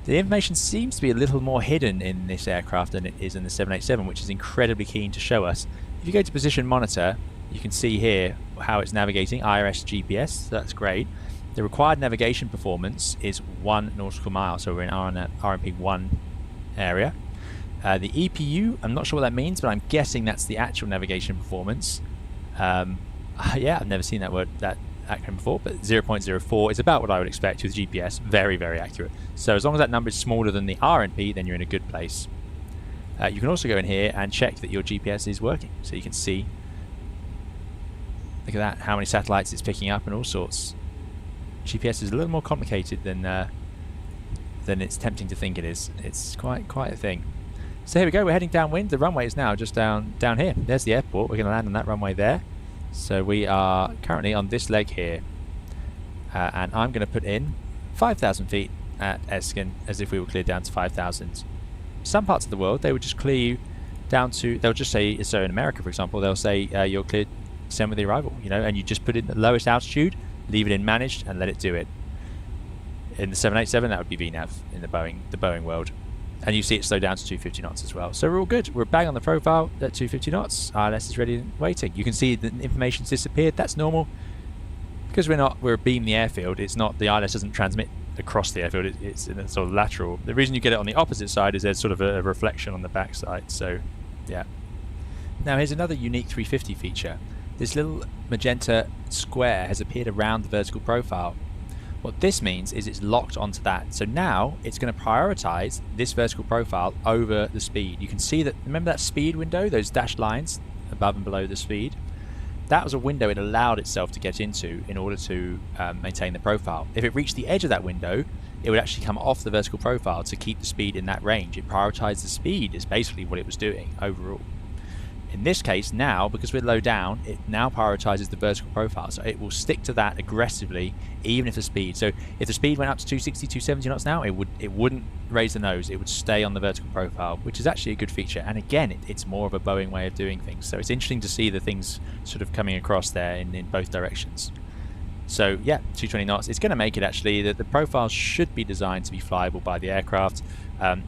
The information seems to be a little more hidden in this aircraft than it is in the 787, which is incredibly keen to show us. If you go to position monitor, you can see here how it's navigating, IRS GPS, so that's great. The required navigation performance is 1 nautical mile, so we're in RMP 1 area. The EPU, I'm not sure what that means, but I'm guessing that's the actual navigation performance. Yeah, I've never seen that acronym before, but 0.04 is about what I would expect with GPS. Very, very accurate. So as long as that number is smaller than the RNP, then you're in a good place. You can also go in here and check that your GPS is working, so you can see, look at that, how many satellites it's picking up and all sorts. GPS is a little more complicated than it's tempting to think it is. It's quite a thing. So here we go, we're heading downwind. The runway is now just down here. There's the airport. We're going to land on that runway there. So we are currently on this leg here. And I'm going to put in 5,000 feet at Esken as if we were cleared down to 5,000. Some parts of the world, they would just clear you down to, they'll just say, so in America, for example, they'll say you're cleared, send with the arrival, and you just put in the lowest altitude, leave it in managed, and let it do it. In the 787, that would be VNAV in the Boeing world. And you see it slow down to 250 knots as well. So we're all good. We're bang on the profile at 250 knots. ILS is ready and waiting. You can see the information's disappeared. That's normal. Because we're beam the airfield, it's not, the ILS doesn't transmit across the airfield, it's in a sort of lateral. The reason you get it on the opposite side is there's sort of a reflection on the back side. So, yeah. Now here's another unique 350 feature. This little magenta square has appeared around the vertical profile. What this means is it's locked onto that. So now it's going to prioritize this vertical profile over the speed. You can see that, remember that speed window, those dashed lines above and below the speed? That was a window it allowed itself to get into in order to maintain the profile. If it reached the edge of that window, it would actually come off the vertical profile to keep the speed in that range. It prioritized the speed is basically what it was doing overall. In this case now, because we're low down, it now prioritizes the vertical profile, so it will stick to that aggressively even if the speed, so if the speed went up to 260, 270 knots now, it wouldn't raise the nose, it would stay on the vertical profile, which is actually a good feature. And again, it's more of a Boeing way of doing things, so it's interesting to see the things sort of coming across there in both directions. So yeah, 220 knots, it's going to make it actually, that the profiles should be designed to be flyable by the aircraft.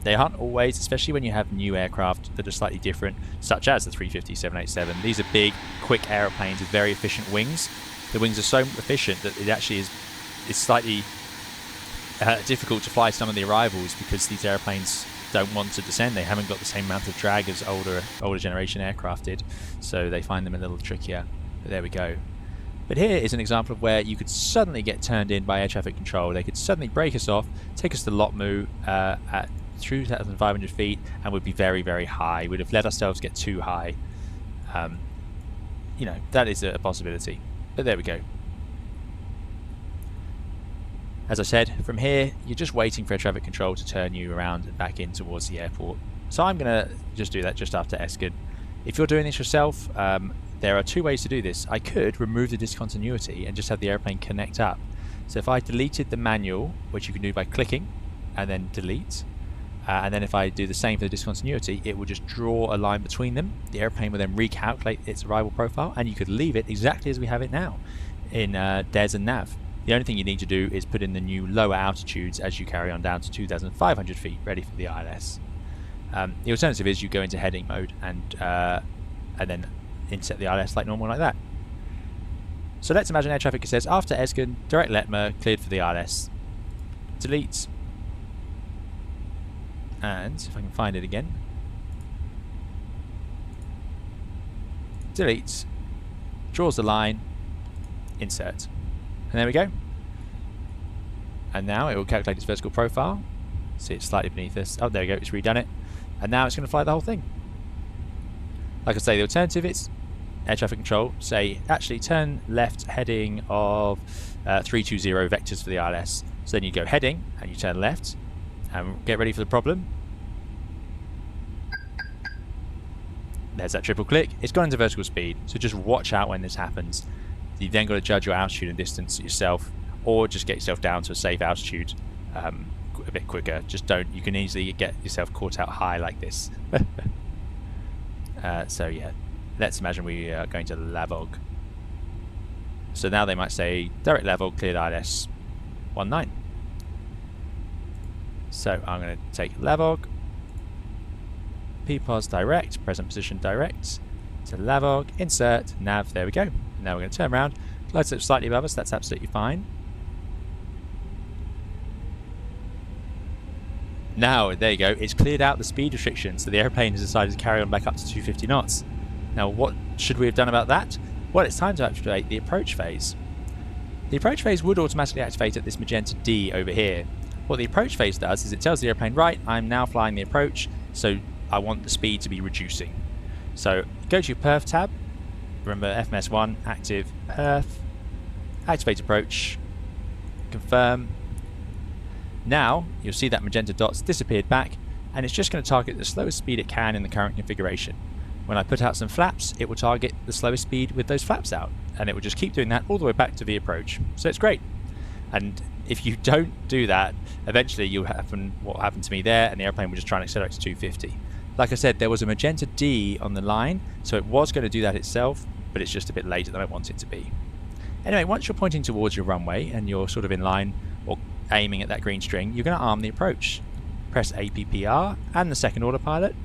They aren't always, especially when you have new aircraft that are slightly different, such as the 350, 787. These are big, quick aeroplanes with very efficient wings. The wings are so efficient that it actually is slightly difficult to fly some of the arrivals because these airplanes don't want to descend. They haven't got the same amount of drag as older generation aircraft did, so they find them a little trickier. But there we go. But here is an example of where you could suddenly get turned in by air traffic control. They could suddenly break us off, take us to Lotmu at 2,500 feet, and would be very, very high. We'd have let ourselves get too high. That is a possibility. But there we go. As I said, from here, you're just waiting for air traffic control to turn you around and back in towards the airport. So I'm going to just do that just after Esken. If you're doing this yourself, there are two ways to do this. I could remove the discontinuity and just have the airplane connect up. So if I deleted the manual, which you can do by clicking and then delete, and then if I do the same for the discontinuity, it will just draw a line between them. The airplane will then recalculate its arrival profile, and you could leave it exactly as we have it now in DES and NAV. The only thing you need to do is put in the new lower altitudes as you carry on down to 2,500 feet, ready for the ILS. The alternative is you go into heading mode and then inset the ILS like normal, like that. So let's imagine air traffic says, after Esken, direct Letmer, cleared for the ILS. Delete. And if I can find it again. Delete. Draws the line. Insert. And there we go. And now it will calculate its vertical profile. See, it's slightly beneath us. Oh, there we go. It's redone it. And now it's going to fly the whole thing. Like I say, the alternative is air traffic control. Say, actually turn left heading of 320 vectors for the ILS. So then you go heading and you turn left and get ready for the problem. There's that triple click. It's gone into vertical speed. So just watch out when this happens. You've then got to judge your altitude and distance yourself, or just get yourself down to a safe altitude a bit quicker. Just don't. You can easily get yourself caught out high like this. So yeah, let's imagine we are going to Lavog. So now they might say direct Lavog, cleared ILS 19. So I'm going to take Lavog, PPOS direct, present position direct, to Lavog, insert, nav, there we go. Now we're going to turn around, glide slope slightly above us, that's absolutely fine. Now, there you go, it's cleared out the speed restriction, so the airplane has decided to carry on back up to 250 knots. Now, what should we have done about that? Well, it's time to activate the approach phase. The approach phase would automatically activate at this magenta D over here. What the approach phase does is it tells the airplane, right, I'm now flying the approach, so I want the speed to be reducing. So, go to your perf tab. Remember FMS 1, active perf, activate approach, confirm. Now you'll see that magenta dots disappeared back, and it's just going to target the slowest speed it can in the current configuration. When I put out some flaps, it will target the slowest speed with those flaps out, and it will just keep doing that all the way back to the approach. So it's great. And if you don't do that, eventually you'll happen what happened to me there, and the airplane will just try and accelerate to 250. Like I said, there was a magenta D on the line, so it was going to do that itself, but it's just a bit later than I want it to be. Anyway, once you're pointing towards your runway and you're sort of in line or aiming at that green string, you're going to arm the approach. Press APPR and the second autopilot,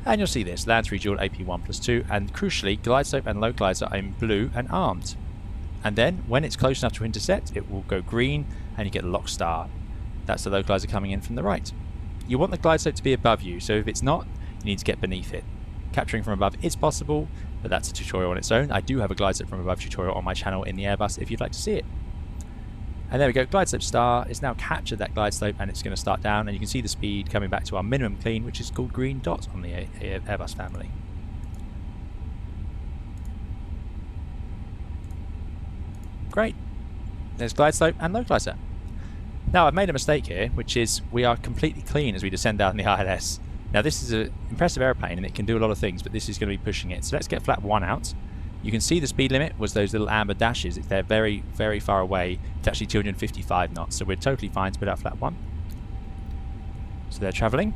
and you'll see this, land 3 dual AP1+2, and crucially, glide slope and localizer are in blue and armed. And then, when it's close enough to intercept, it will go green and you get a lock star. That's the localizer coming in from the right. You want the glide slope to be above you, so if it's not, you need to get beneath it. Capturing from above is possible, but that's a tutorial on its own. I do have a glide slope from above tutorial on my channel in the Airbus if you'd like to see it. And there we go, glide slope star. It's now captured that glide slope and it's going to start down, and you can see the speed coming back to our minimum clean, which is called green dot on the Airbus family. Great. There's glide slope and localizer. Now I've made a mistake here, which is we are completely clean as we descend down the ILS. Now this is an impressive airplane and it can do a lot of things, but this is going to be pushing it. So let's get flap 1 out. You can see the speed limit was those little amber dashes. They're very, very far away. It's actually 255 knots, so we're totally fine to put out flap 1. So they're travelling.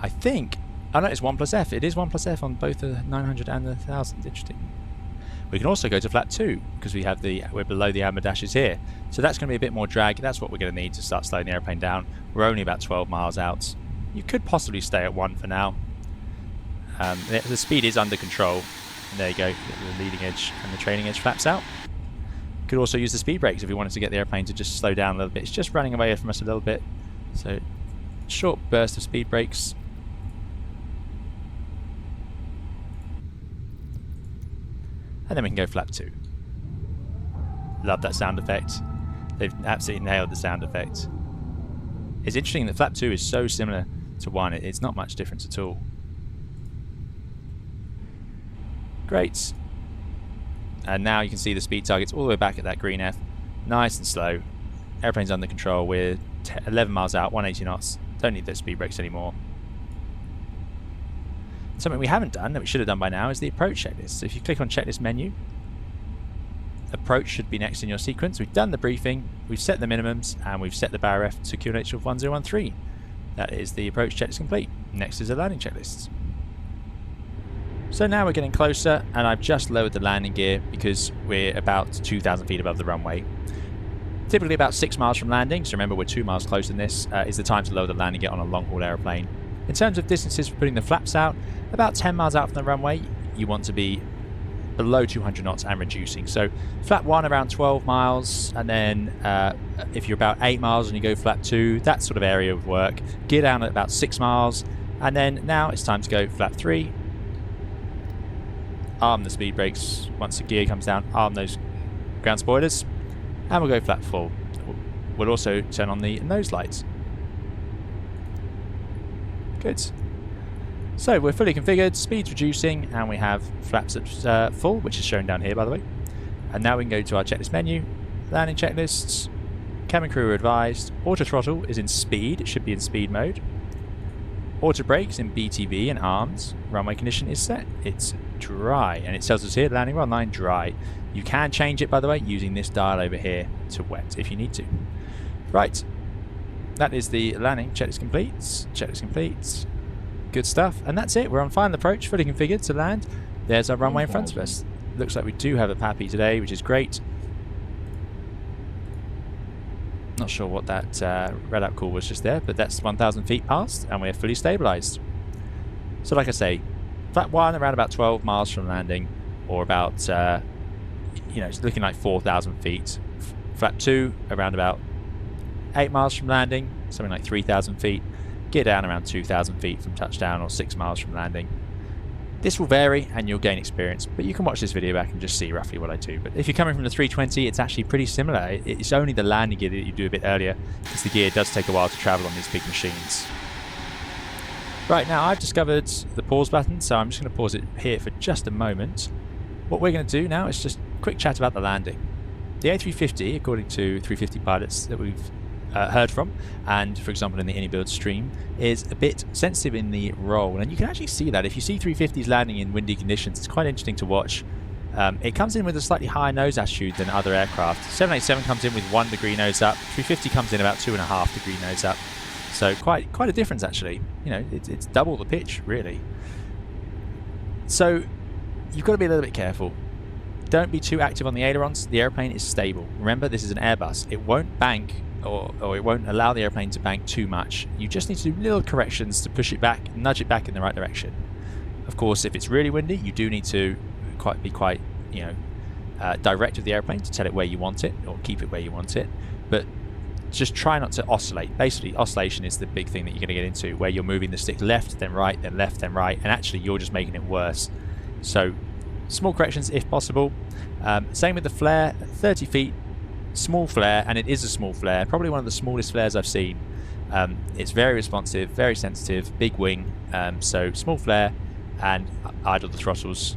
I think, oh no, it's 1+F. It is 1+F on both the 900 and the 1000. Interesting. We can also go to flap 2 because we're below the amber dashes here. So that's going to be a bit more drag. That's what we're going to need to start slowing the airplane down. We're only about 12 miles out. You could possibly stay at 1 for now. The speed is under control. And there you go, the leading edge and the trailing edge flaps out. Could also use the speed brakes if we wanted to get the airplane to just slow down a little bit. It's just running away from us a little bit. So short burst of speed brakes. And then we can go flap 2. Love that sound effect. They've absolutely nailed the sound effect. It's interesting that flap 2 is so similar to 1. It's not much difference at all. Great. And now you can see the speed targets all the way back at that green F. Nice and slow. Airplane's under control. We're 11 miles out, 180 knots. Don't need those speed brakes anymore. Something we haven't done that we should have done by now is the approach checklist. So if you click on checklist menu, approach should be next in your sequence. We've done the briefing, we've set the minimums, and we've set the barrier F to QNH of 1013. That is the approach checklist complete. Next is the landing checklist. So now we're getting closer, and I've just lowered the landing gear because we're about 2,000 feet above the runway. Typically about 6 miles from landing, so remember we're 2 miles closer than this, is the time to lower the landing gear on a long-haul aeroplane. In terms of distances for putting the flaps out, about 10 miles out from the runway, you want to be below 200 knots and reducing. So flap 1 around 12 miles, and then if you're about 8 miles and you go flap 2, that sort of area would work. Gear down at about 6 miles, and then now it's time to go flap 3. Arm the speed brakes once the gear comes down, arm those ground spoilers, and we'll go flap 4. We'll also turn on the nose lights. Good. So we're fully configured, speed's reducing, and we have flaps at full, which is shown down here by the way. And now we can go to our checklist menu, landing checklists, cabin crew are advised, auto throttle is in speed, it should be in speed mode. Auto brakes in BTV and arms, runway condition is set, it's dry, and it tells us here landing run line dry. You can change it by the way using this dial over here to wet if you need to. Right, that is the landing checklist complete. Good stuff, and that's it. We're on final approach, fully configured to land. There's our runway in front of us. Looks like we do have a PAPI today, which is great. Not sure what that red up call was just there, but that's 1,000 feet past, and we're fully stabilized. So like I say, flap 1 around about 12 miles from landing, or about, it's looking like 4,000 feet. Flap 2 around about 8 miles from landing, something like 3,000 feet. Gear down around 2,000 feet from touchdown, or 6 miles from landing. This will vary and you'll gain experience, but you can watch this video back and just see roughly what I do. But if you're coming from the 320, it's actually pretty similar. It's only the landing gear that you do a bit earlier, because the gear does take a while to travel on these big machines. Right, now I've discovered the pause button, so I'm just going to pause it here for just a moment. What we're going to do now is just a quick chat about the landing. The A350, according to 350 pilots that we've heard from, and for example in the IniBuilds stream, is a bit sensitive in the roll, and you can actually see that if you see 350s landing in windy conditions. It's quite interesting to watch. It comes in with a slightly higher nose attitude than other aircraft. 787 comes in with 1 degree nose up, 350 comes in about 2.5 degree nose up, so quite a difference actually. It's double the pitch really. So you've got to be a little bit careful. Don't be too active on the ailerons. The airplane is stable. Remember, this is an Airbus. It won't bank or it won't allow the airplane to bank too much. You just need to do little corrections to push it back, nudge it back in the right direction. Of course, if it's really windy, you do need to be quite direct with the airplane to tell it where you want it, or keep it where you want it. But just try not to oscillate. Basically, oscillation is the big thing that you're going to get into, where you're moving the stick left, then right, then left, then right, and actually you're just making it worse. So small corrections if possible. Same with the flare, 30 feet. Small flare, and it is a small flare, probably one of the smallest flares I've seen. It's very responsive, very sensitive, big wing, so small flare, and idle the throttles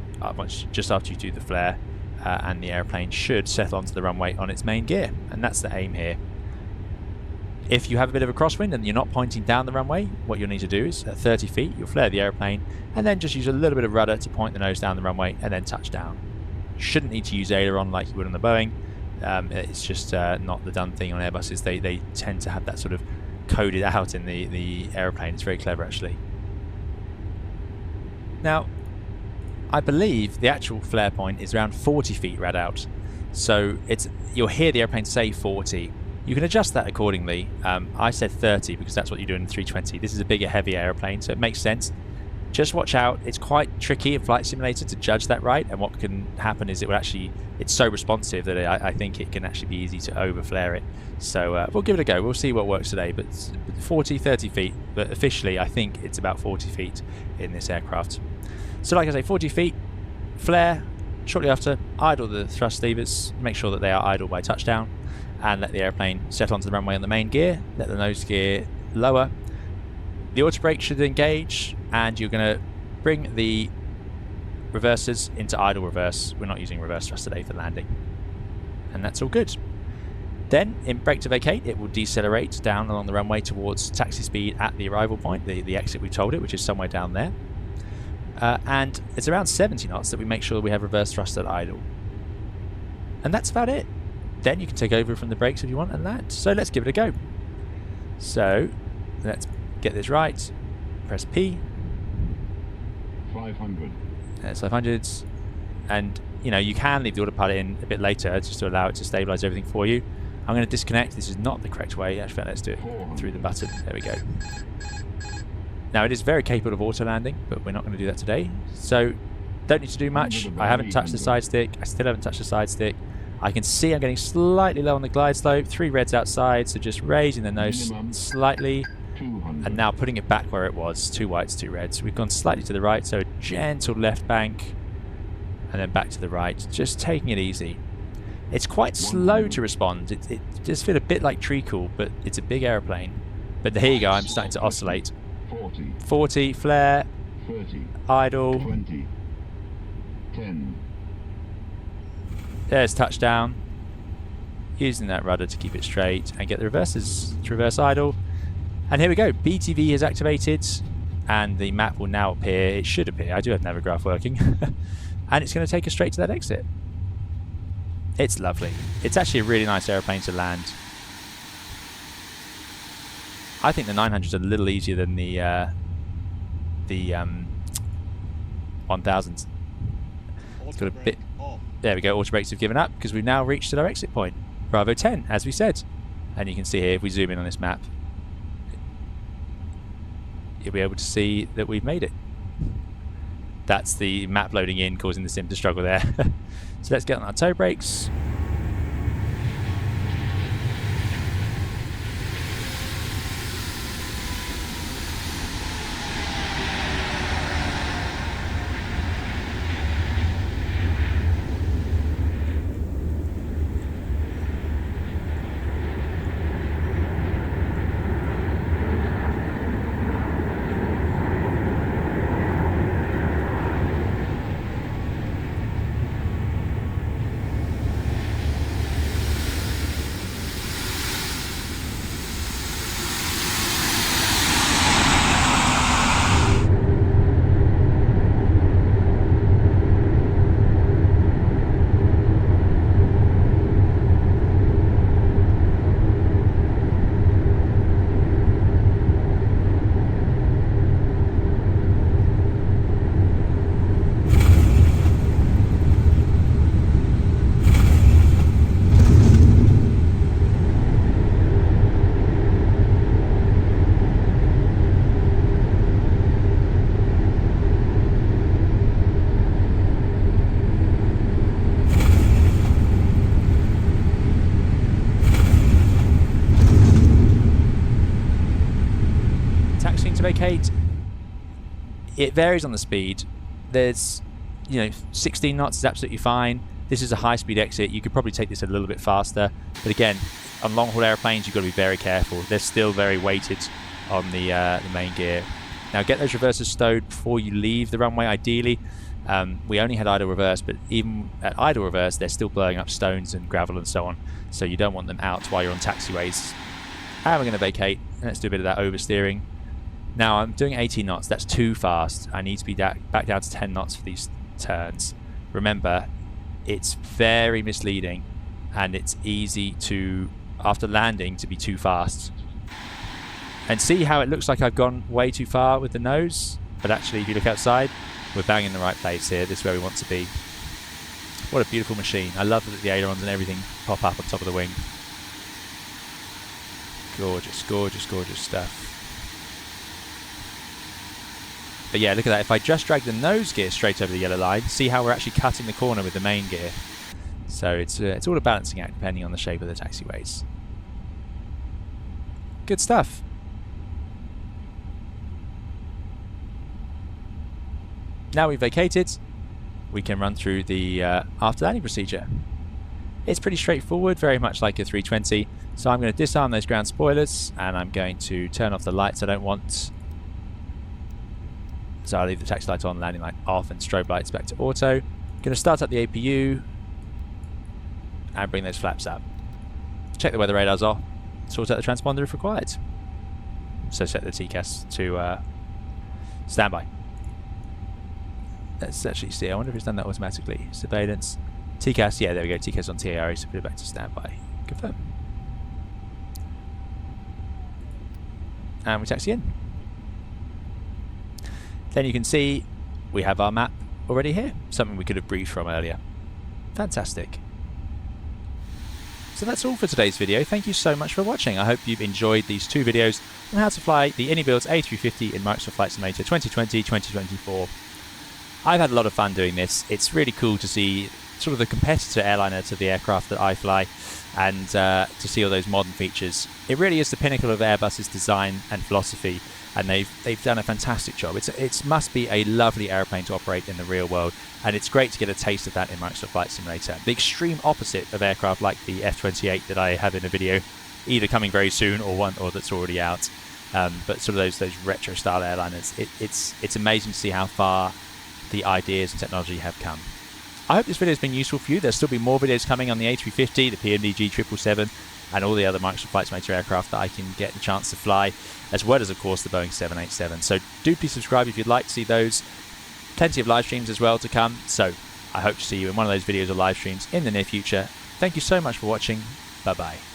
just after you do the flare, and the airplane should settle onto the runway on its main gear, and that's the aim here. If you have a bit of a crosswind and you're not pointing down the runway, what you'll need to do is at 30 feet you'll flare the airplane and then just use a little bit of rudder to point the nose down the runway and then touch down. You shouldn't need to use aileron like you would on the Boeing. It's just not the done thing on Airbuses. They tend to have that sort of coded out in the aeroplane. It's very clever actually. Now, I believe the actual flare point is around 40 feet rad out. So you'll hear the airplane say 40. You can adjust that accordingly. I said 30 because that's what you do in the 320. This is a bigger, heavier airplane, so it makes sense. Just watch out. It's quite tricky in Flight Simulator to judge that right, and what can happen is it's so responsive that I think it can actually be easy to over-flare it. So we'll give it a go. We'll see what works today, but 30 feet, but officially I think it's about 40 feet in this aircraft. So like I say, 40 feet, flare, shortly after, idle the thrust levers, make sure that they are idle by touchdown, and let the airplane settle onto the runway on the main gear, let the nose gear lower. The auto brake should engage, and you're going to bring the reversers into idle reverse. We're not using reverse thrust today for landing. And that's all good. Then, in brake to vacate, it will decelerate down along the runway towards taxi speed at the arrival point, the exit we told it, which is somewhere down there. And it's around 70 knots that we make sure we have reverse thrust at idle. And that's about it. Then you can take over from the brakes if you want and land. So let's give it a go. So let's get this right. Press P. 500. There's 500s, and you know, you can leave the autopilot in a bit later just to allow it to stabilize everything for you. I'm going to disconnect. This is not the correct way. Actually, let's do it through the button. There we go. Now it is very capable of auto landing, but we're not going to do that today. So don't need to do much. I haven't touched the side stick. I still haven't touched the side stick. I can see I'm getting slightly low on the glide slope. 3 reds outside, so just raising the nose slightly. And now putting it back where it was. 2 whites, 2 reds. We've gone slightly to the right, so a gentle left bank. And then back to the right. Just taking it easy. It's quite slow to respond. It does feel a bit like treacle, but it's a big aeroplane. But there you go, I'm starting to oscillate. 40, flare, 30, idle. 20, 10. There's touchdown. Using that rudder to keep it straight and get the reverses to reverse idle. And here we go. BTV is activated and the map will now appear. It should appear. I do have Navigraph working. And it's going to take us straight to that exit. It's lovely. It's actually a really nice aeroplane to land. I think the 900's a little easier than the 1000s. It's got a bit. There we go. Auto brakes have given up because we've now reached our exit point. Bravo 10, as we said. And you can see here, if we zoom in on this map, you'll be able to see that we've made it. That's the map loading in, causing the sim to struggle there. So let's get on our toe brakes. To vacate, it varies on the speed. There's, 16 knots is absolutely fine. This is a high-speed exit. You could probably take this a little bit faster, but again, on long-haul airplanes, you've got to be very careful. They're still very weighted on the main gear. Now, get those reversers stowed before you leave the runway. Ideally, we only had idle reverse, but even at idle reverse, they're still blowing up stones and gravel and so on. So you don't want them out while you're on taxiways. And we're going to vacate. Let's do a bit of that oversteering. Now I'm doing 18 knots, that's too fast. I need to be back down to 10 knots for these turns. Remember, it's very misleading and it's easy to, after landing, to be too fast. And see how it looks like I've gone way too far with the nose, but actually if you look outside, we're bang in the right place here. This is where we want to be. What a beautiful machine. I love that the ailerons and everything pop up on top of the wing. Gorgeous, gorgeous, gorgeous stuff. But yeah, look at that. If I just drag the nose gear straight over the yellow line, see how we're actually cutting the corner with the main gear. So it's all a balancing act depending on the shape of the taxiways. Good stuff. Now we've vacated, we can run through the after landing procedure. It's pretty straightforward, very much like a 320. So I'm going to disarm those ground spoilers and I'm going to turn off the lights I don't want. So I'll leave the taxi light on, landing light off, and strobe lights back to auto. Going to start up the APU and bring those flaps up. Check the weather radars off, sort out the transponder if required. So set the TCAS to standby. Let's actually see, I wonder if it's done that automatically. Surveillance, TCAS, yeah, there we go, TCAS on TARE, so put it back to standby. Confirm. And we taxi in. Then you can see we have our map already here, something we could have briefed from earlier. Fantastic. So that's all for today's video. Thank you so much for watching. I hope you've enjoyed these 2 videos on how to fly the IniBuilds A350 in Microsoft Flight Simulator 2020-2024. I've had a lot of fun doing this. It's really cool to see sort of the competitor airliner to the aircraft that I fly, and to see all those modern features. It really is the pinnacle of Airbus's design and philosophy, and they've done a fantastic job. It must be a lovely airplane to operate in the real world, and it's great to get a taste of that in Microsoft Flight Simulator. The extreme opposite of aircraft like the F-28 that I have in a video, either coming very soon or that's already out. But sort of those retro style airliners. It's amazing to see how far the ideas and technology have come. I hope this video has been useful for you. There'll still be more videos coming on the A350, the PMDG 777, and all the other Microsoft Flight Simulator aircraft that I can get the chance to fly, as well as, of course, the Boeing 787. So do please subscribe if you'd like to see those. Plenty of live streams as well to come. So I hope to see you in one of those videos or live streams in the near future. Thank you so much for watching. Bye-bye.